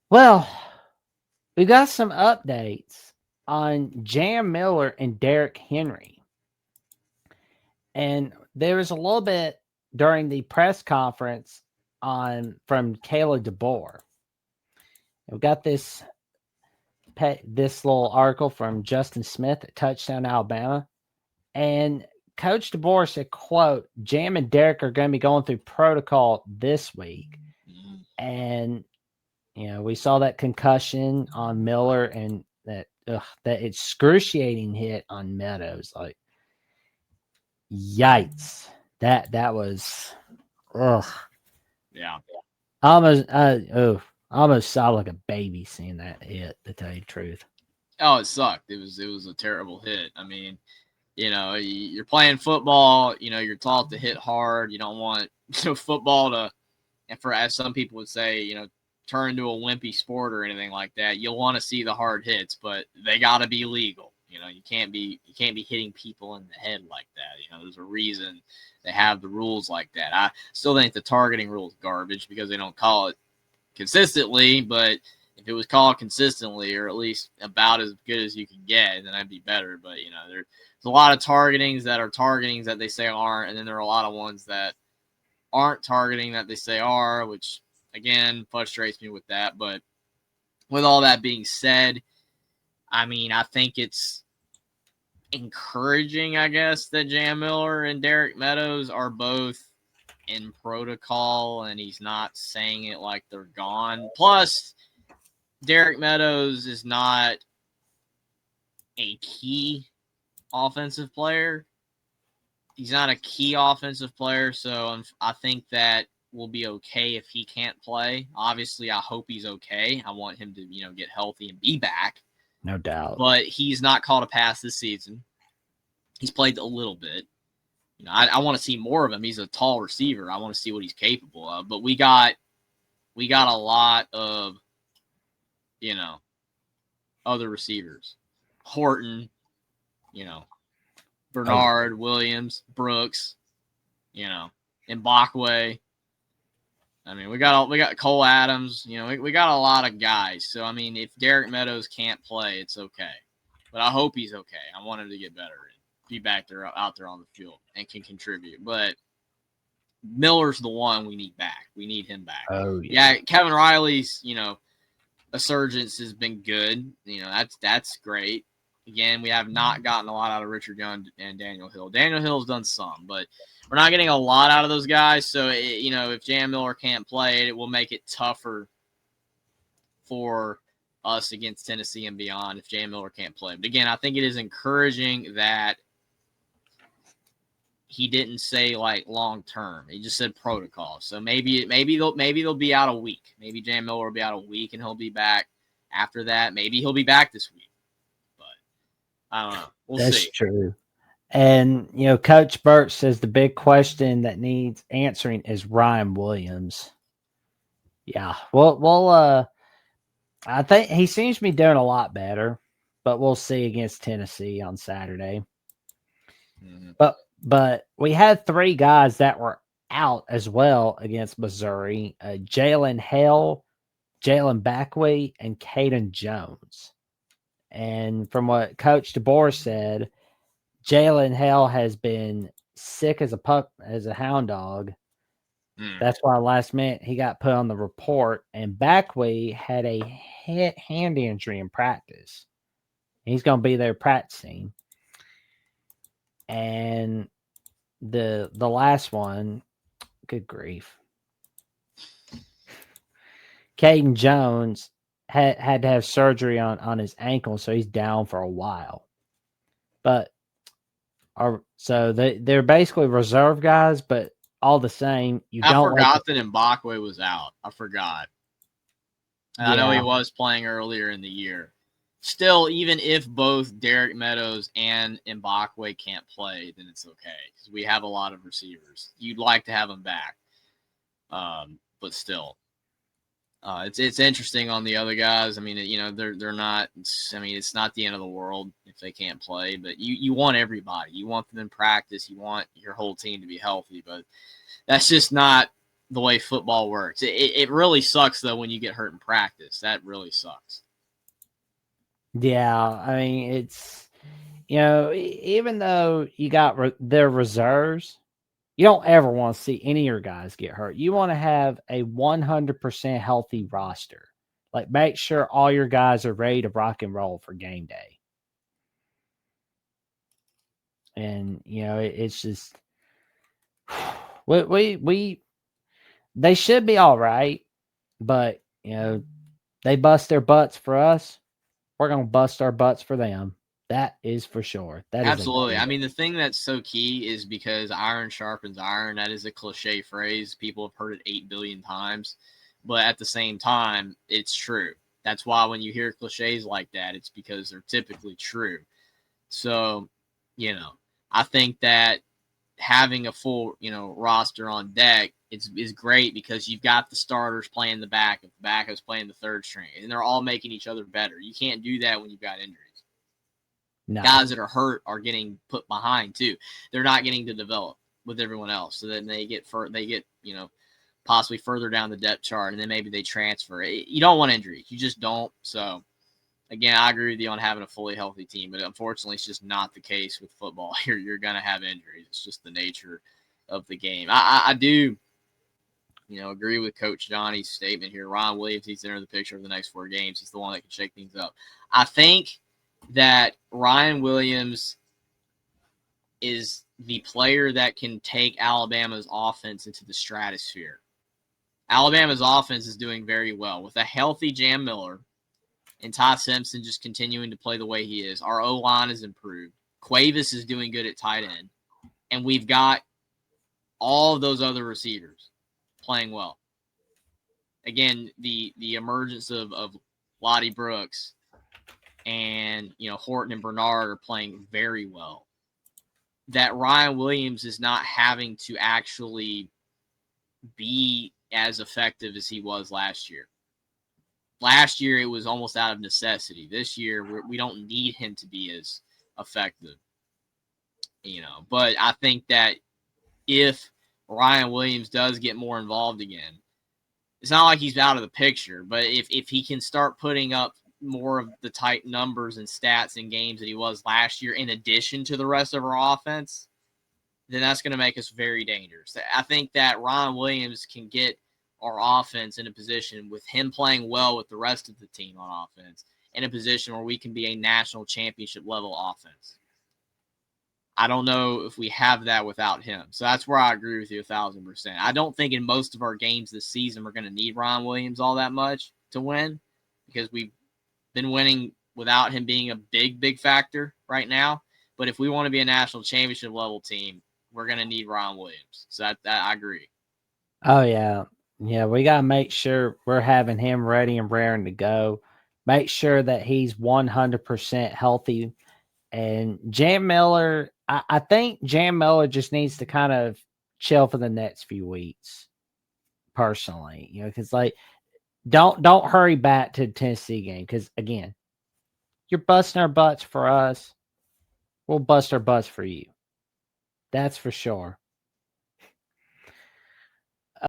Well, we got some updates on Jam Miller and Derrick Henry. And there was a little bit during the press conference on from Kayla DeBoer. We've got this little article from Justin Smith at Touchdown Alabama. And Coach DeBoer said, quote, Jam and Derrick are going to be going through protocol this week. And, we saw that concussion on Miller and that excruciating hit on Meadows. Like, yikes. That was, ugh. Yeah. Almost saw like a baby seeing that hit, to tell you the truth. Oh, it sucked. It was a terrible hit. I mean, you're playing football. You're taught to hit hard. You don't want football to, and for as some people would say, turn into a wimpy sport or anything like that. You'll want to see the hard hits, but they got to be legal. You can't be hitting people in the head like that. There's a reason they have the rules like that. I still think the targeting rule is garbage because they don't call it consistently, but if it was called consistently or at least about as good as you can get, then that'd be better. But there's a lot of targetings that they say aren't, and then there are a lot of ones that aren't targeting that they say are, which again frustrates me with that. But with all that being said, I mean, I think it's encouraging, I guess, that Jam Miller and Derek Meadows are both in protocol and he's not saying it like they're gone. Plus, Derek Meadows is not a key offensive player. He's not a key offensive player, so I think that will be okay if he can't play. Obviously, I hope he's okay. I want him to, get healthy and be back. No doubt. But he's not called a pass this season. He's played a little bit. I want to see more of him. He's a tall receiver. I want to see what he's capable of. But we got a lot of, other receivers. Horton, Bernard, Williams, Brooks, Mbakwe. I mean, we got Cole Adams. We got a lot of guys. So I mean, if Derek Meadows can't play, it's okay. But I hope he's okay. I want him to get better and be back there out there on the field and can contribute. But Miller's the one we need back. We need him back. Oh yeah. Kevin Riley's a surgeons has been good. That's great. Again, we have not gotten a lot out of Richard Young and Daniel Hill. Daniel Hill's done some, but we're not getting a lot out of those guys. So, if Jam Miller can't play, it will make it tougher for us against Tennessee and beyond if Jam Miller can't play. But again, I think it is encouraging that he didn't say like long term. He just said protocol. So maybe they'll be out a week. Maybe Jam Miller will be out a week and he'll be back after that. Maybe he'll be back this week. I don't know. We'll see. That's true. And, Coach Burt says the big question that needs answering is Ryan Williams. Yeah. Well, I think he seems to be doing a lot better, but we'll see against Tennessee on Saturday. Mm-hmm. But we had three guys that were out as well against Missouri. Jalen Hale, Jalen Backway, and Caden Jones. And from what Coach DeBoer said, Jalen Hale has been sick as a hound dog. That's why last minute he got put on the report. And Backway had a hand injury in practice. He's going to be there practicing. And the last one, good grief, Caden Jones had to have surgery on his ankle, so he's down for a while. But so they're basically reserve guys, but all the same, I forgot that Mbakwe was out. I forgot. And yeah. I know he was playing earlier in the year. Still, even if both Derek Meadows and Mbakwe can't play, then it's okay because we have a lot of receivers. You'd like to have them back, but still. It's interesting on the other guys. I mean, they're not. I mean, it's not the end of the world if they can't play. But you want everybody. You want them in practice. You want your whole team to be healthy. But that's just not the way football works. It really sucks though when you get hurt in practice. That really sucks. Yeah, I mean it's even though you got their reserves, you don't ever want to see any of your guys get hurt. You want to have a 100% healthy roster. Like make sure all your guys are ready to rock and roll for game day. And it's just we they should be all right, but they bust their butts for us. We're gonna bust our butts for them. That is for sure. That is Absolutely. I mean, the thing that's so key is because iron sharpens iron. That is a cliche phrase. People have heard it 8 billion times. But at the same time, it's true. That's why when you hear cliches like that, it's because they're typically true. So, I think that having a full, roster on deck is great because you've got the starters playing the backup, the backups playing the third string, and they're all making each other better. You can't do that when you've got injuries. no. Guys that are hurt are getting put behind too. They're not getting to develop with everyone else, so then they get possibly further down the depth chart, and then maybe they transfer. You don't want injuries. You just don't. So again, I agree with you on having a fully healthy team, but unfortunately, it's just not the case with football. You're going to have injuries. It's just the nature of the game. I do, agree with Coach Johnny's statement here. Ron Williams needs to enter the picture of the next 4 games. He's the one that can shake things up. I think that Ryan Williams is the player that can take Alabama's offense into the stratosphere. Alabama's offense is doing very well with a healthy Jam Miller and Ty Simpson just continuing to play the way he is. Our O-line is improved. Cuevas is doing good at tight end. And we've got all of those other receivers playing well. Again, the emergence of Lottie Brooks and Horton and Bernard are playing very well. That Ryan Williams is not having to actually be as effective as he was last year. Last year, it was almost out of necessity. This year, we don't need him to be as effective. But I think that if Ryan Williams does get more involved again, it's not like he's out of the picture, but if he can start putting up more of the type numbers and stats in games that he was last year, in addition to the rest of our offense, then that's going to make us very dangerous. I think that Ryan Williams can get our offense in a position with him playing well with the rest of the team on offense in a position where we can be a national championship level offense. I don't know if we have that without him. So that's where I agree with you 1,000%. I don't think in most of our games this season we're going to need Ryan Williams all that much to win because we've been winning without him being a big factor right now. But if we want to be a national championship level team, we're going to need Ryan Williams. So that I agree. Oh, yeah. Yeah, we got to make sure we're having him ready and raring to go. Make sure that he's 100% healthy. And Jam Miller, I think Jam Miller just needs to kind of chill for the next few weeks, personally. Because don't hurry back to the Tennessee game. Because again, you're busting our butts for us. We'll bust our butts for you. That's for sure.